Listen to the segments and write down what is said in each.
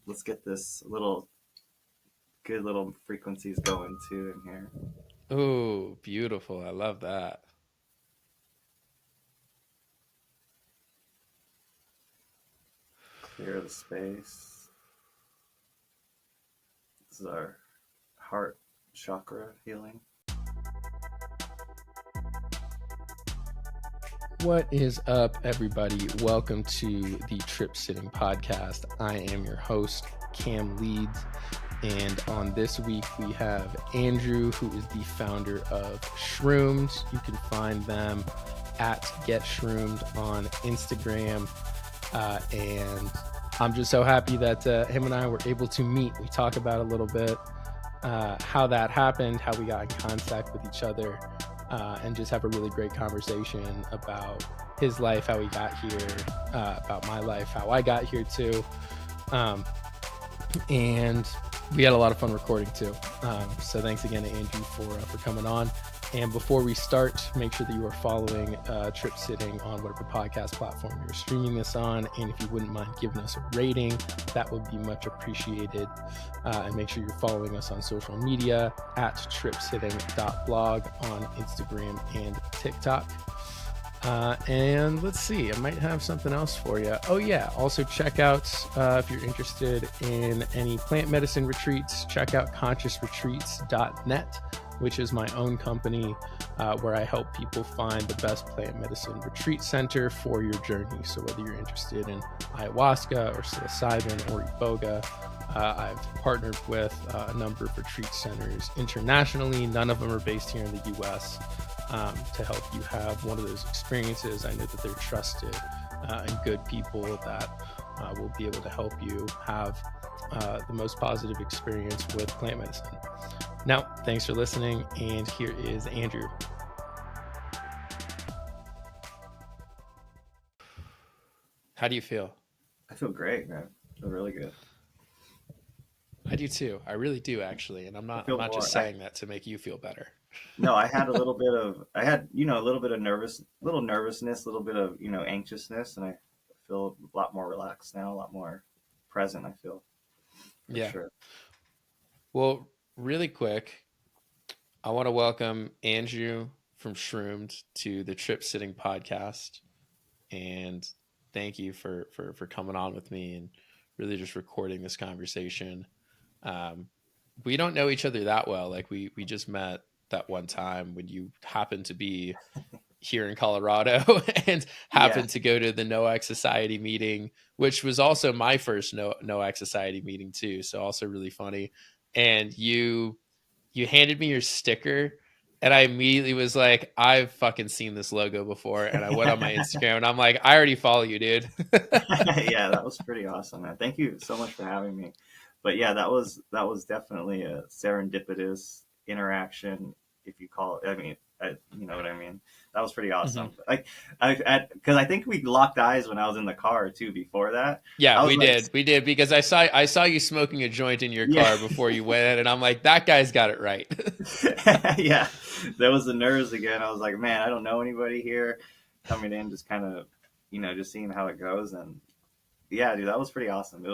let's get this good little frequencies going too in here. Oh, beautiful. I love that. Clear the space. This is our heart chakra healing. What is up, everybody? Welcome to the Trip Sitting Podcast. I am your host, Cam Leeds. And on this week, we have Andrew, who is the founder of Shroomed. You can find them at Get Shroomed on Instagram. And I'm just so happy that him and I were able to meet. We talk about a little bit how that happened, how we got in contact with each other, and just have a really great conversation about his life, how he got here, about my life, how I got here too. And we had a lot of fun recording too. So thanks again to Andrew for coming on. And before we start, make sure that you are following Trip Sitting on whatever podcast platform you're streaming this on. And if you wouldn't mind giving us a rating, that would be much appreciated. And make sure you're following us on social media at tripsitting.blog on Instagram and TikTok. And let's see, I might have something else for you. Oh yeah, also check out, if you're interested in any plant medicine retreats, check out consciousretreats.net, which is my own company where I help people find the best plant medicine retreat center for your journey. So whether you're interested in ayahuasca or psilocybin or iboga, I've partnered with a number of retreat centers internationally. None of them are based here in the US. To help you have one of those experiences. I know that they're trusted and good people that will be able to help you have the most positive experience with plant medicine. Now, thanks for listening, and here is Andrew. How do you feel? I feel great, man. I feel really good. I do too. I really do, actually, and I'm I not. I'm feel not more. just saying that to make you feel better. No, I had a little bit of little nervousness, a little bit of anxiousness, and I feel a lot more relaxed now, a lot more present. I feel for Yeah. sure. Well, really quick, I want to welcome Andrew from Shroomed to the Trip Sitting Podcast, and thank you for coming on with me and really just recording this conversation. Um, we don't know each other that well. Like we just met that one time when you happened to be here in Colorado and Yeah, happened to go to the NOAC Society meeting, which was also my first NOAC Society meeting too. So also really funny. And you handed me your sticker, and I immediately was like, I've fucking seen this logo before. And I went on my Instagram and I'm like, I already follow you, dude. yeah, that was pretty awesome, man. Thank you so much for having me. But yeah, that was definitely a serendipitous interaction, if you call it. I mean, you know what I mean. That was pretty Mhm. awesome. Like, because I think we locked eyes when I was in the car too. Before that, Yeah, I was like, we did because I saw you smoking a joint in your yeah, car before you went in, and I'm like, that guy's got it right. yeah. There was the nerves again. I was like, man, I don't know anybody here. Coming in, just kind of, just seeing how it goes, and yeah, dude, that was pretty awesome. It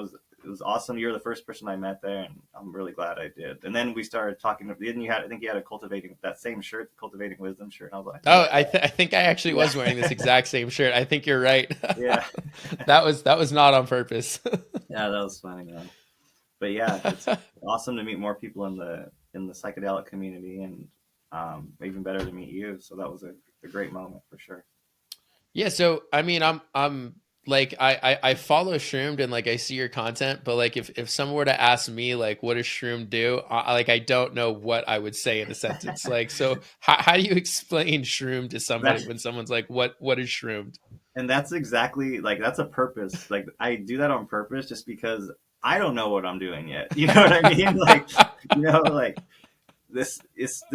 was awesome. You're the first person I met there, and I'm really glad I did. And then we started talking. Didn't you had? I think you had a cultivating that same shirt, the cultivating wisdom shirt. And I was like, Oh, yeah, I think I actually yeah, was wearing this exact same shirt. I think you're right. yeah, That was not on purpose. yeah. That was funny, man. But yeah, it's awesome to meet more people in the psychedelic community, and even better to meet you. So that was a great moment for sure. Yeah, so I mean, I'm like I follow Shroomed and like I see your content, but like if someone were to ask me like what does Shroom do, like I don't know what I would say in a sentence. Like, so how do you explain Shroom to somebody That when someone's like, what is Shroomed? and that's exactly like that's a purpose. Like I do that on purpose just because I don't know what I'm doing yet. You know what I mean? Like like this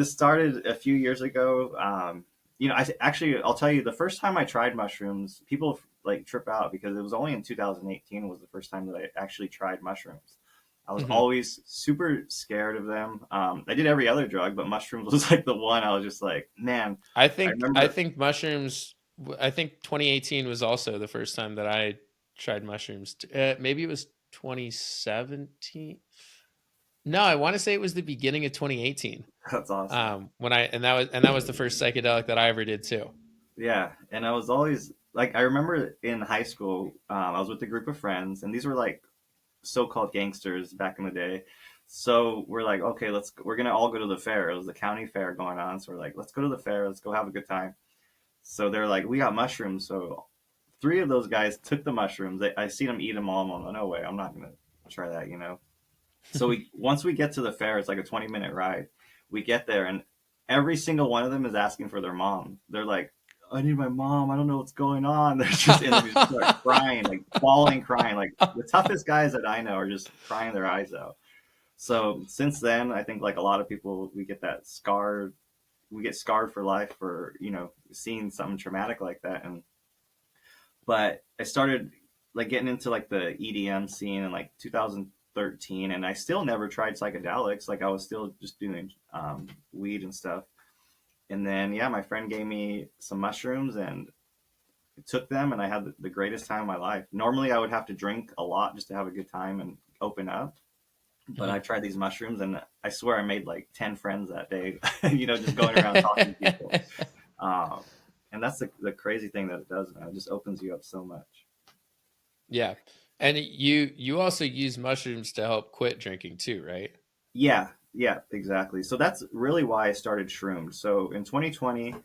started a few years ago. I'll tell you the first time I tried mushrooms, people like trip out because it was only in 2018 was the first time that I actually tried mushrooms. I was Hmm. always super scared of them. I did every other drug, but mushrooms was like the one I was just like, man. I I remember, think mushrooms. I think 2018 was also the first time that I tried mushrooms. Maybe it was 2017. No, I want to say it was the beginning of 2018. That's awesome. When I and that was the first psychedelic that I ever did too. Yeah, and I was always like, I remember in high school, I was with a group of friends, and these were like so-called gangsters back in the day. So we're like, okay, we're gonna all go to the fair. It was the county fair going on, so we're like, let's go to the fair, let's go have a good time. So they're like, we got mushrooms. So three of those guys took the mushrooms. I seen them eat them all. I'm like, no way, I'm not gonna try that, you know. So we once we get to the fair, it's like a 20-minute ride. We get there, and every single one of them is asking for their mom. They're like, I need my mom. I don't know what's going on. They're just and they just start crying, like bawling, crying. Like the toughest guys that I know are just crying their eyes out. So since then, I think like a lot of people, we get that scarred. We get scarred for life for seeing something traumatic like that. And but I started like getting into like the EDM scene in like 2013, and I still never tried psychedelics. Like I was still just doing weed and stuff. And then yeah, my friend gave me some mushrooms, and I took them, and I had the greatest time of my life. Normally, I would have to drink a lot just to have a good time and open up. But I tried these mushrooms, and I swear I made like 10 friends that day. Just going around talking to people. And that's the crazy thing that it does, man. It just opens you up so much. Yeah. And you also use mushrooms to help quit drinking too, right? Yeah, yeah, exactly. So that's really why I started Shroomed. So in 2020,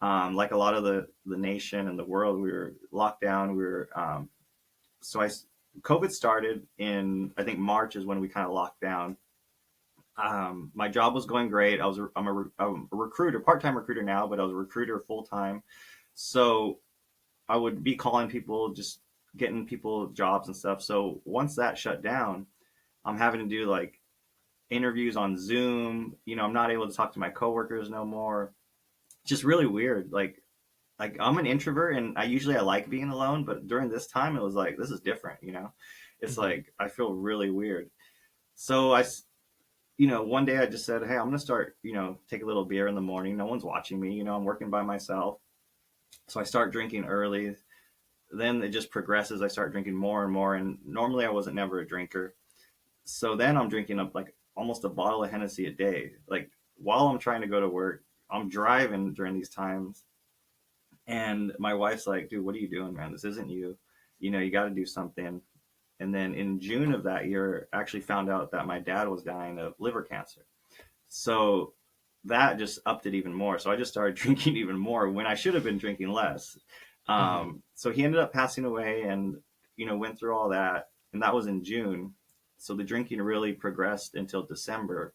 like a lot of the nation and the world, we were locked down. We were so I COVID started in, I think, March is when we kind of locked down. My job was going great. I'm a recruiter, part-time recruiter now, but I was a recruiter full time. So I would be calling people, just getting people jobs and stuff. So once that shut down, I'm having to do like interviews on Zoom. I'm not able to talk to my coworkers no more. Just really weird. Like I'm an introvert, and I like being alone, but during this time it was like, this is different. It's like I feel really weird. So one day I just said, hey, I'm gonna start, take a little beer in the morning. No one's watching me. I'm working by myself. So I start drinking early. Then it just progresses. I start drinking more and more, and normally I wasn't never a drinker. So then I'm drinking up like almost a bottle of Hennessy a day. Like while I'm trying to go to work, I'm driving during these times. And my wife's like, dude, what are you doing, man? This isn't you. You got to do something. And then in June of that year, I actually found out that my dad was dying of liver cancer. So that just upped it even more. So I just started drinking even more when I should have been drinking less. So he ended up passing away, and, went through all that. And that was in June. So the drinking really progressed until December,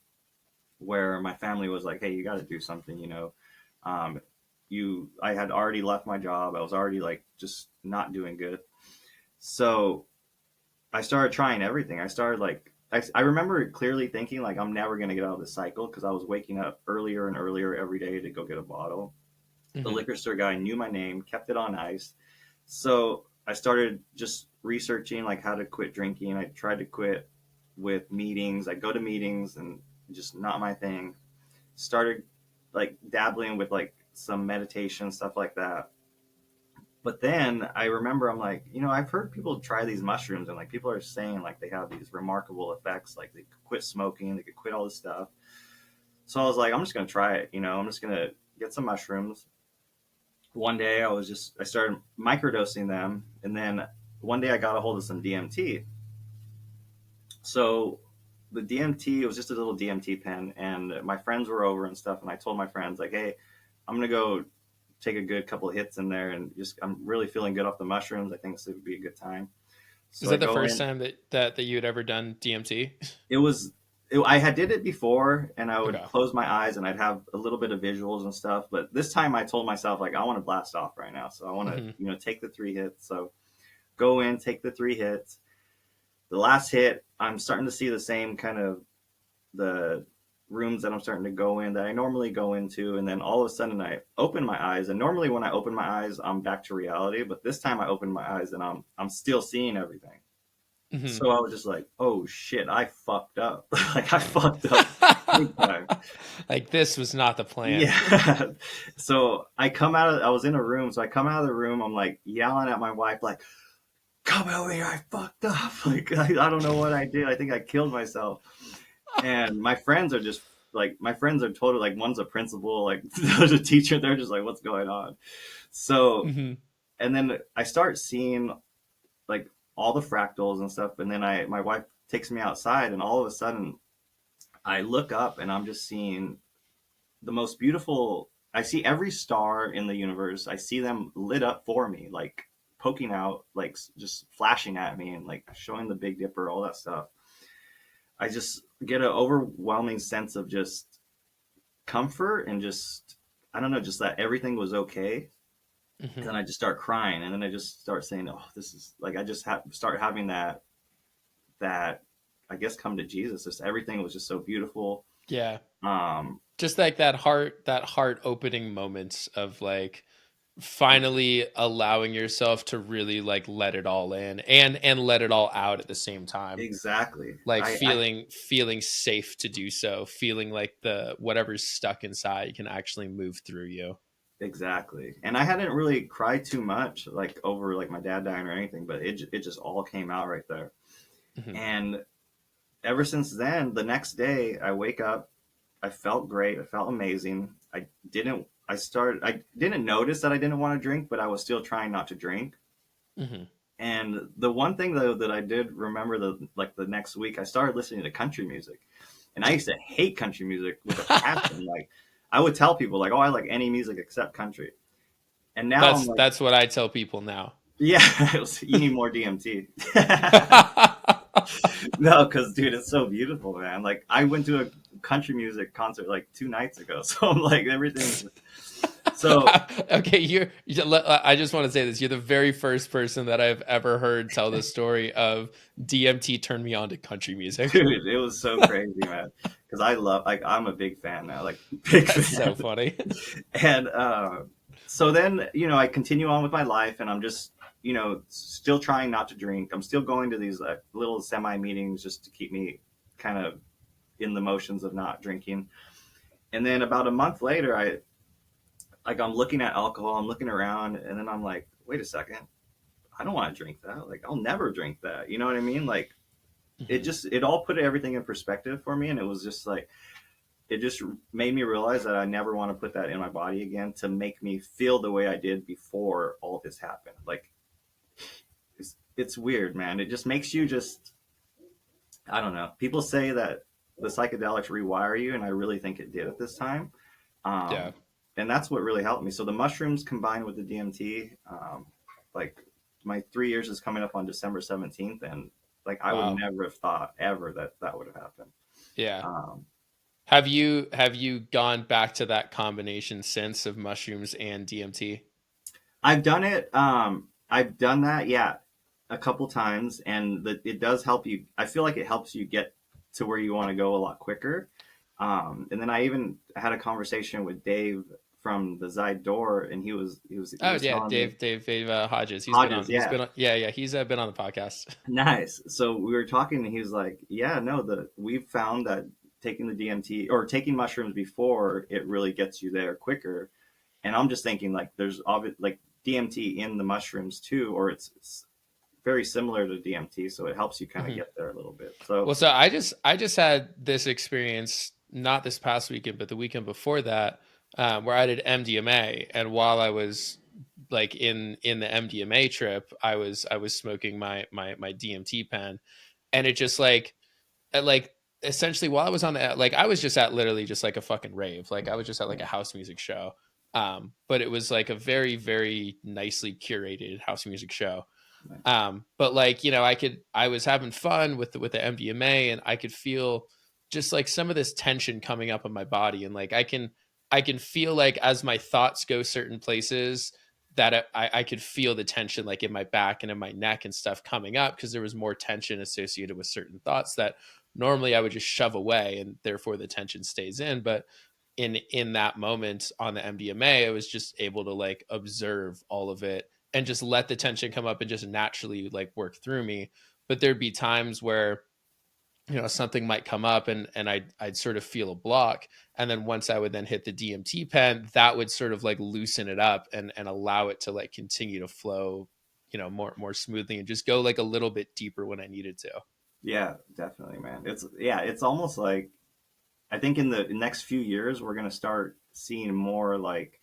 where my family was like, hey, you got to do something. I had already left my job. I was already like just not doing good. So I started trying everything. I started like, I remember clearly thinking like, I'm never going to get out of this cycle, because I was waking up earlier and earlier every day to go get a bottle. The liquor store guy knew my name, kept it on ice. So I started just researching like how to quit drinking. I tried to quit with meetings. I go to meetings and just not my thing. Started like dabbling with like some meditation, stuff like that. But then I remember I'm like, I've heard people try these mushrooms, and like people are saying like they have these remarkable effects, like they could quit smoking, they could quit all this stuff. So I was like, I'm just gonna try it. I'm just gonna get some mushrooms. One day I started microdosing them, and then one day I got a hold of some DMT. So the DMT, it was just a little DMT pen, and my friends were over and stuff, and I told my friends like, hey, I'm gonna go take a good couple of hits in there, and just I'm really feeling good off the mushrooms. I think this would be a good time. So is that the first time that you had ever done DMT? I had did it before, and I would Okay. close my eyes and I'd have a little bit of visuals and stuff. But this time I told myself like, I want to blast off right now. So I want to, take the 3 hits. So go in, take the 3 hits. The last hit, I'm starting to see the same kind of the rooms that I'm starting to go in that I normally go into. And then all of a sudden I open my eyes, and normally when I open my eyes, I'm back to reality. But this time I open my eyes and I'm still seeing everything. So I was just like, oh shit, I fucked up. Like I fucked up big time. Like this was not the plan. Yeah. So I was in a room. So I come out of the room. I'm like yelling at my wife, like, come over here, I fucked up. Like, I don't know what I did. I think I killed myself. And my friends are just like, my friends are totally like, one's a principal, like, there's a teacher. They're just like, what's going on? So, Hmm. and then I start seeing like all the fractals and stuff. And then my wife takes me outside, and all of a sudden I look up and I'm just seeing the most beautiful. I see every star in the universe. I see them lit up for me, like poking out, like just flashing at me and like showing the Big Dipper, all that stuff. I just get an overwhelming sense of just comfort and just, I don't know, just that everything was okay. And Hmm. then I just start crying, and then I just start saying, "Oh, this is like," I just start having that I guess come to Jesus. Just everything was just so beautiful. Yeah. Um, Just like that heart opening moments of like finally allowing yourself to really like let it all in and let it all out at the same time, exactly. like I feeling safe to do so, feeling like the whatever's stuck inside can actually move through you. exactly. And I hadn't really cried too much, like over like my dad dying or anything, but it just all came out right there. Hmm. And ever since then, the next day I wake up, I felt great. I felt amazing. I didn't notice that I didn't want to drink, but I was still trying not to drink. Hmm. And the one thing though that I did remember, the next week I started listening to country music. And I used to hate country music with a passion. Like I would tell people like, "Oh, I like any music except country." And now I'm like, That's what I tell people now. "Yeah, you need more DMT." No, because dude, it's so beautiful, man. Like I went to a country music concert like 2 nights ago, so I'm like everything's so. Okay, I just want to say this. You're the very first person that I've ever heard tell the story of DMT turned me on to country music. Dude, it was so crazy, man. Because I love, like, I'm a big fan now, like, big That's so fan. funny. And so then, I continue on with my life, and I'm just, still trying not to drink. I'm still going to these little semi meetings just to keep me kind of in the motions of not drinking. And then about a month later, I'm looking at alcohol, I'm looking around, and then I'm like, wait a second, I don't want to drink that. Like, I'll never drink that. You know what I mean? Like, Hmm. it all put everything in perspective for me, and it was just like, it just made me realize that I never want to put that in my body again to make me feel the way I did before all this happened. Like it's weird, man. It just makes you just, I don't know. People say that the psychedelics rewire you, and I really think it did at this time. Yeah. Um, and that's what really helped me. So the mushrooms combined with the DMT, like my 3 years is coming up on December 17th, and like I would Wow. never have thought ever that that would have happened. Yeah. Um, Have you gone back to that combination since of mushrooms and DMT? I've done it. I've done that, yeah, a couple times, and it does help you. I feel like it helps you get to where you want to go a lot quicker. And then I even had a conversation with Dave from the Zide Door, and he Oh was yeah, telling me Dave Hodges. Hodges, He's yeah, been on. Yeah, yeah. He's been on the podcast. nice. So we were talking, and he was like, "Yeah, no, we've found that taking the DMT or taking mushrooms before it really gets you there quicker." And I'm just thinking like there's like DMT in the mushrooms too, or it's very similar to DMT, so it helps you kind of Mhm. get there a little bit. So Well, so I just had this experience not this past weekend, but the weekend before that, where I did MDMA, and while I was like in the MDMA trip, I was smoking my DMT pen, and it just like essentially while I was on the like I was just at literally just like a fucking rave, like I was just at like a yeah, house music show, but it was like a very very nicely curated house music show. nice. But like, I was having fun with with the MDMA, and I could feel just like some of this tension coming up in my body. And like, I can feel like as my thoughts go certain places that I could feel the tension like in my back and in my neck and stuff coming up because there was more tension associated with certain thoughts that normally I would just shove away, and therefore the tension stays in. But in that moment on the MDMA, I was just able to like observe all of it and just let the tension come up and just naturally like work through me. But there'd be times where something might come up, and I'd sort of feel a block, and then once I would then hit the DMT pen, that would sort of like loosen it up and allow it to like continue to flow more smoothly and just go like a little bit deeper when I needed to. Yeah, definitely, man. It's almost like I think in the next few years we're gonna start seeing more like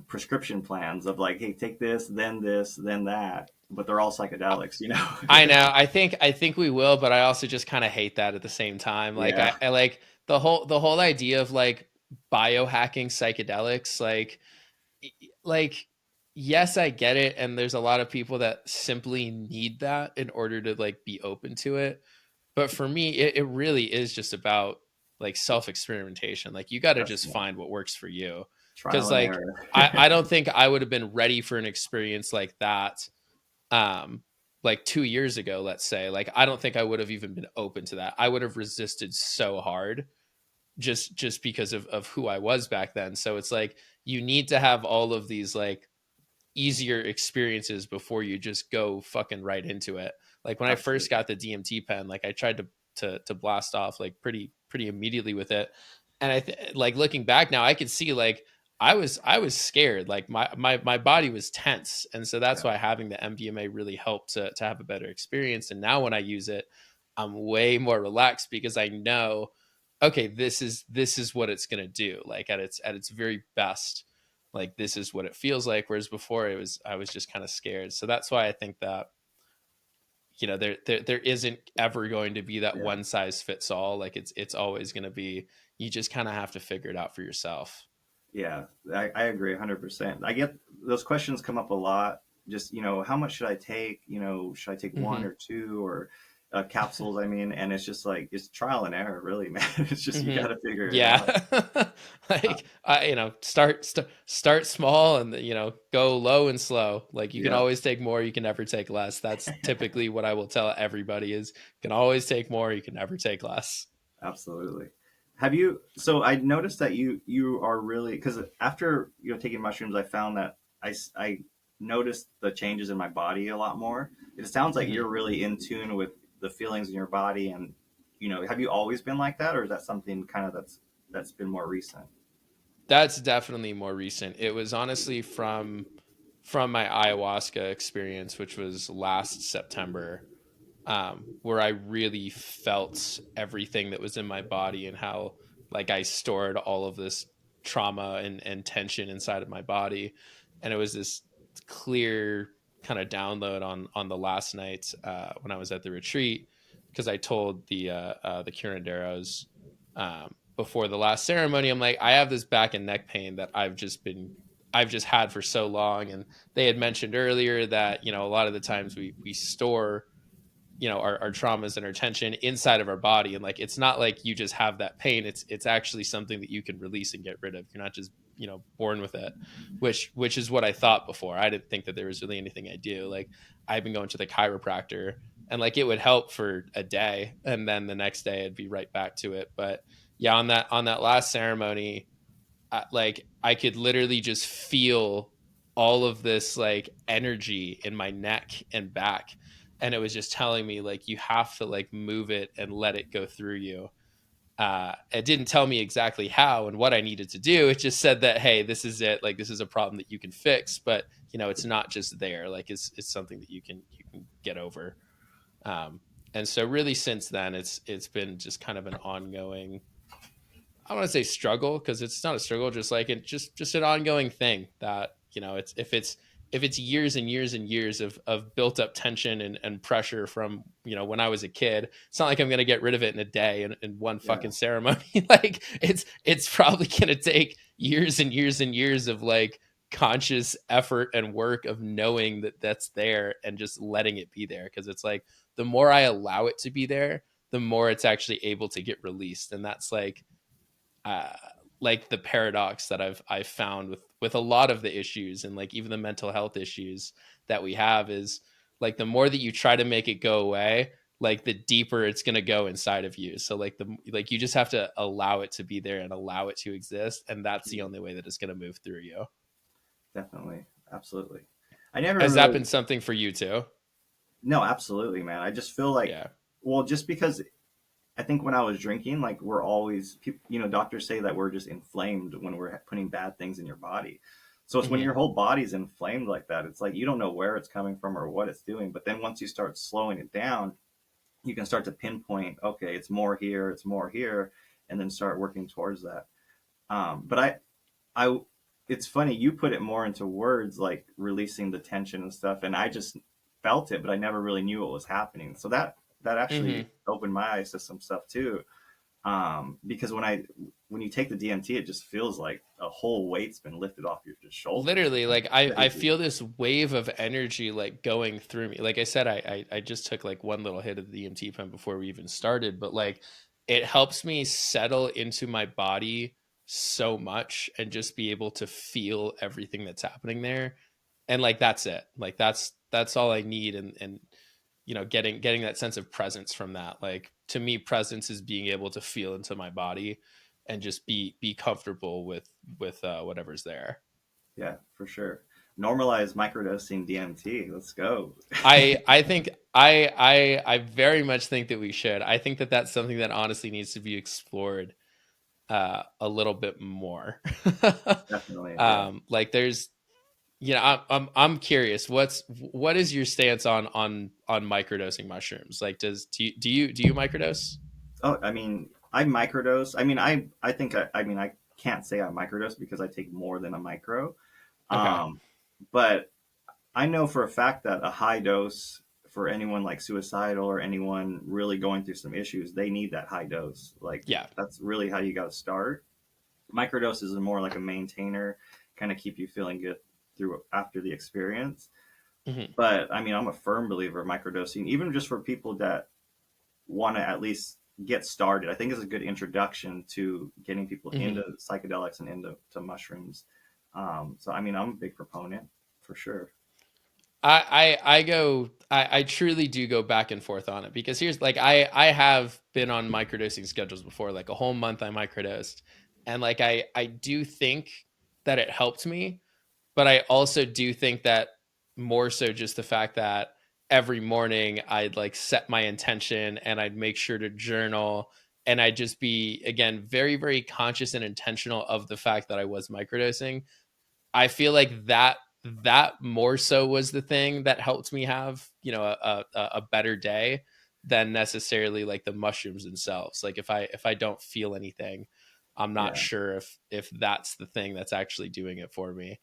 prescription plans of like, hey, take this, then that, but they're all psychedelics, you know? I know. I think we will, but I also just kind of hate that at the same time. Like Yeah, I like the whole idea of like biohacking psychedelics. Like yes, I get it, and there's a lot of people that simply need that in order to like be open to it. But for me, it really is just about like self experimentation. Like you got to that's just find what works for you. trial Because and like error. I don't think I would have been ready for an experience like that um like 2 years ago, let's say. Like I don't think I would have even been open to that. I would have resisted so hard just because of who I was back then. So it's like you need to have all of these like easier experiences before you just go fucking right into it. Like when I first Absolutely. got the DMT pen, like I tried to blast off like pretty immediately with it. And like looking back now, I could see like I was scared. Like my body was tense. And so that's Yeah, why having the MDMA really helped to have a better experience. And now when I use it, I'm way more relaxed because I know, okay, this is what it's gonna do. Like at its very best, like this is what it feels like. Whereas before I was just kind of scared. So that's why I think that there isn't ever going to be that yeah. one size fits all. Like it's always going to be, you just kind of have to figure it out for yourself. Yeah, I agree 100%. I get those questions come up a lot. Just, how much should I take? Should I take one Hmm. or two or capsules? I mean, and it's just like, it's trial and error, really, man. It's just, you Hmm. got to figure it out. Yeah. Uh, Like start small and go low and slow. Like you can yeah, always take more, you can never take less. That's typically what I will tell everybody is, you can always take more, you can never take less. absolutely. So I noticed that you are really, because after, taking mushrooms, I found that I noticed the changes in my body a lot more. It sounds like Hmm. you're really in tune with the feelings in your body, and have you always been like that, or is that something kind of that's been more recent? That's definitely more recent. It was honestly from my ayahuasca experience, which was last September, where I really felt everything that was in my body and how like I stored all of this trauma and tension inside of my body. And it was this clear kind of download on the last night when I was at the retreat, because I told the curanderos before the last ceremony, I'm like, I have this back and neck pain that I've just had for so long. And they had mentioned earlier that a lot of the times we store our traumas and our tension inside of our body, and like it's not like you just have that pain, it's actually something that you can release and get rid of. You're not just born with it, which is what I thought before. I didn't think that there was really anything I do. Like I've been going to the chiropractor, and like it would help for a day and then the next day I'd be right back to it. But yeah, on that last ceremony, like I could literally just feel all of this like energy in my neck and back, and it was just telling me like you have to like move it and let it go through you. It didn't tell me exactly how and what I needed to do. It just said that, hey, this is it. Like this is a problem that you can fix, but it's not just there. Like it's something that you can get over. Um, and so really since then, it's been just kind of an ongoing, I don't want to say struggle because it's not a struggle, just like it just an ongoing thing that it's if it's years and years and years of built up tension and pressure from when I was a kid. It's not like I'm gonna get rid of it in a day in one Yeah, fucking ceremony. Like it's probably gonna take years and years and years of like conscious effort and work of knowing that that's there and just letting it be there, because it's like the more I allow it to be there, the more it's actually able to get released. And that's uh, like the paradox that I've found with a lot of the issues, and like even the mental health issues that we have, is like the more that you try to make it go away, like the deeper it's going to go inside of you. So like you just have to allow it to be there and allow it to exist, and that's the only way that it's going to move through you. definitely, absolutely. I never Has that really, been something for you too? no, absolutely, man. I just feel like, Yeah. well, just because I think when I was drinking, like we're always, doctors say that we're just inflamed when we're putting bad things in your body. So it's when Hmm. your whole body's inflamed like that. It's like you don't know where it's coming from or what it's doing. But then once you start slowing it down, you can start to pinpoint, okay, it's more here, and then start working towards that. But I, it's funny you put it more into words, like releasing the tension and stuff, and I just felt it, but I never really knew what was happening. So that actually Hmm. opened my eyes to some stuff too. Because when you take the DMT, it just feels like a whole weight's been lifted off your just shoulders. Literally, Man. like It's I crazy. feel this wave of energy like going through me. Like I said, I just took like one little hit of the DMT pen before we even started, but like it helps me settle into my body so much and just be able to feel everything that's happening there. And like that's it. Like that's all I need. And getting that sense of presence from that. Like to me, presence is being able to feel into my body and just be comfortable with whatever's there. Yeah, for sure. Normalize microdosing DMT. Let's go. I think I very much think that we should. I think that that's something that honestly needs to be explored a little bit more. Definitely. Yeah. Like there's, I'm curious. What is your stance on microdosing mushrooms? Like, do you microdose? Oh, I mean, I microdose. I mean, I think I mean, I can't say I microdose because I take more than a micro. Okay, Um, but I know for a fact that a high dose for anyone like suicidal or anyone really going through some issues, they need that high dose. Like yeah, that's really how you got to start. Microdoses are more like a maintainer, kind of keep you feeling good through after the experience. hmm, But I mean, I'm a firm believer of microdosing, even just for people that want to at least get started. I think it's a good introduction to getting people hmm. into psychedelics and into mushrooms. So I mean, I'm a big proponent for sure. I truly do go back and forth on it because here's like I have been on microdosing schedules before, like a whole month I microdosed, and like I do think that it helped me, but I also do think that more so just the fact that every morning I'd like set my intention and I'd make sure to journal, and I'd just be again very very conscious and intentional of the fact that I was microdosing. I feel like that more so was the thing that helped me have a better day than necessarily like the mushrooms themselves. Like if I don't feel anything, I'm not Yeah, sure if that's the thing that's actually doing it for me.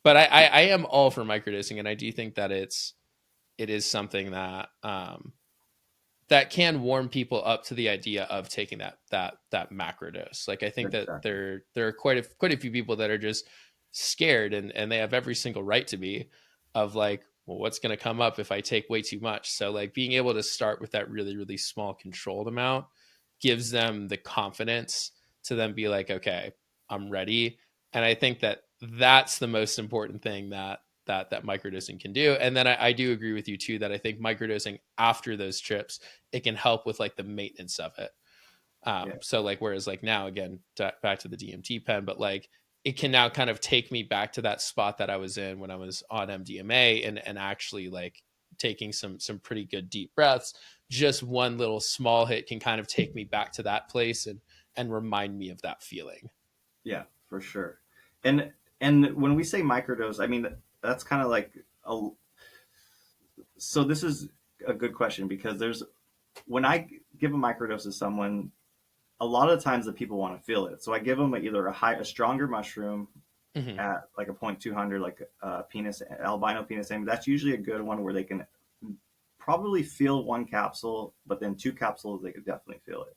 But I am all for microdosing, and I do think that it is something that can warm people up to the idea of taking that macro dose. Like I think that exactly. there are quite a few people that are just scared, and they have every single right to be, of like, well, what's going to come up if I take way too much? So like being able to start with that really really small controlled amount gives them the confidence to then be like, okay, I'm ready. And I think that that's the most important thing that microdosing can do. And then I do agree with you too that I think microdosing after those trips, it can help with like the maintenance of it. Yeah, So like whereas like now again back to the DMT pen, but like it can now kind of take me back to that spot that I was in when I was on MDMA, and actually like taking some pretty good deep breaths. Just one little small hit can kind of take me back to that place and remind me of that feeling. yeah, for sure. And and when we say microdose, I mean that's kind of like a. So this is a good question because there's when I give a microdose to someone, a lot of the times the people want to feel it. So I give them either a stronger mushroom Hmm. at like a 0.200, like penis albino penis. And that's usually a good one where they can probably feel one capsule, but then two capsules they could definitely feel it.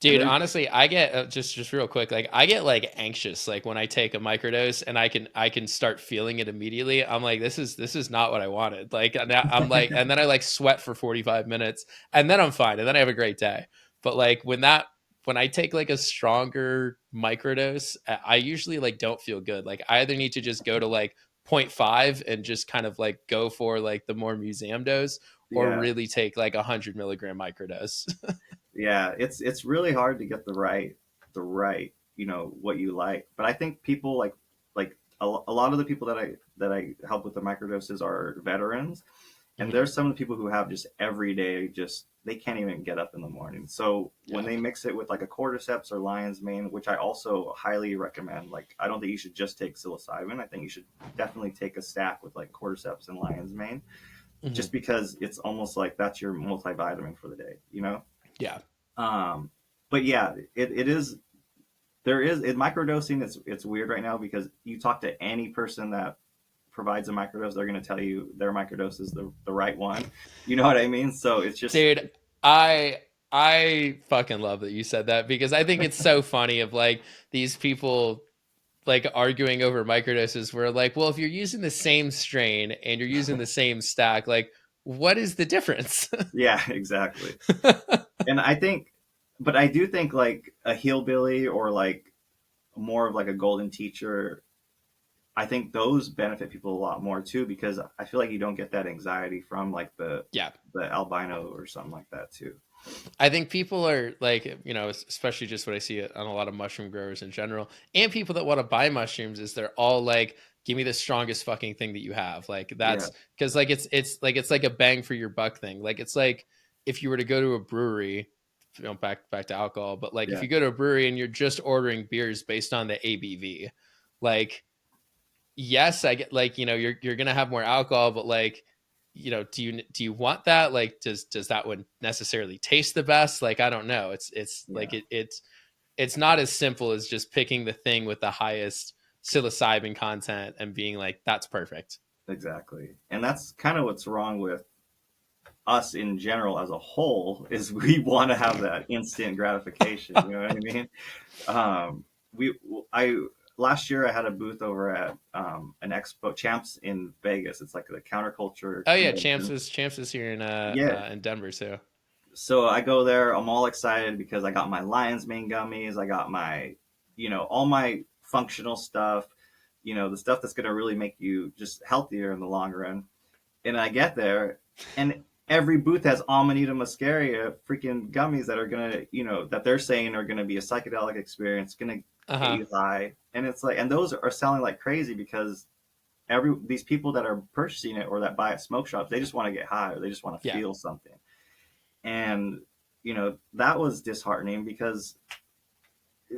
And Dude, there's honestly, I get just real quick, like I get like anxious like when I take a microdose and I can start feeling it immediately. I'm like, this is not what I wanted. Like and I'm like, and then I like sweat for 45 minutes and then I'm fine and then I have a great day. But like when I take like a stronger microdose, I usually like don't feel good. Like I either need to just go to like point 0.5 and just kind of like go for like the more museum dose, or yeah, really take like 100 milligram microdose. yeah, it's really hard to get the right what you like. But I think people like a lot of the people that I help with the microdoses are veterans, And Mhm. there's some of the people who have just every day, just they can't even get up in the morning. So when Yeah. they mix it with like a cordyceps or lion's mane, which I also highly recommend, like I don't think you should just take psilocybin. I think you should definitely take a stack with like cordyceps and lion's mane, Mhm. just because it's almost like that's your multivitamin for the day, you know? Yeah. Um, but yeah, it is there is in microdosing. It's weird right now because you talk to any person that provides a microdose, they're going to tell you their microdose is the right one. You know what I mean? So it's just Dude, I I fucking love that you said that because I think it's so funny of like these people like arguing over microdoses where like, well, if you're using the same strain and you're using the same stack, like what is the difference? yeah, exactly. And I think, but I do think like a hillbilly or like more of like a golden teacher. I think those benefit people a lot more too because I feel like you don't get that anxiety from like Yeah. the albino or something like that too. I think people are like, especially just what I see on a lot of mushroom growers in general, and people that want to buy mushrooms is they're all like, give me the strongest fucking thing that you have. Like Yeah, that's because like it's like a bang for your buck thing. Like it's like if you were to go to a brewery, back to alcohol, but like if yeah, you go to a brewery and you're just ordering beers based on the ABV, like yes, I get like you're gonna have more alcohol, but like do you want that? Like does that one necessarily taste the best? Like I don't know. It's like yeah. it's not as simple as just picking the thing with the highest psilocybin content and being like that's perfect. Exactly. And that's kind of what's wrong with us in general as a whole is we want to have that instant gratification. You know what I mean? We I last year I had a booth over at an expo Champs in Vegas. It's like the counterculture Oh yeah, convention. Champs is here Yeah. in Denver too. So I go there. I'm all excited because I got my lion's mane gummies. I got my, all my functional stuff. The stuff that's gonna really make you just healthier in the long run. And I get there, and every booth has Amanita muscaria freaking gummies that are gonna, that they're saying are gonna be a psychedelic experience, gonna Uh get huh. you high. And it's like, and those are selling like crazy because these people that are purchasing it or that buy at smoke shops, they just want to get high or they just want to Yeah. feel something. And that was disheartening because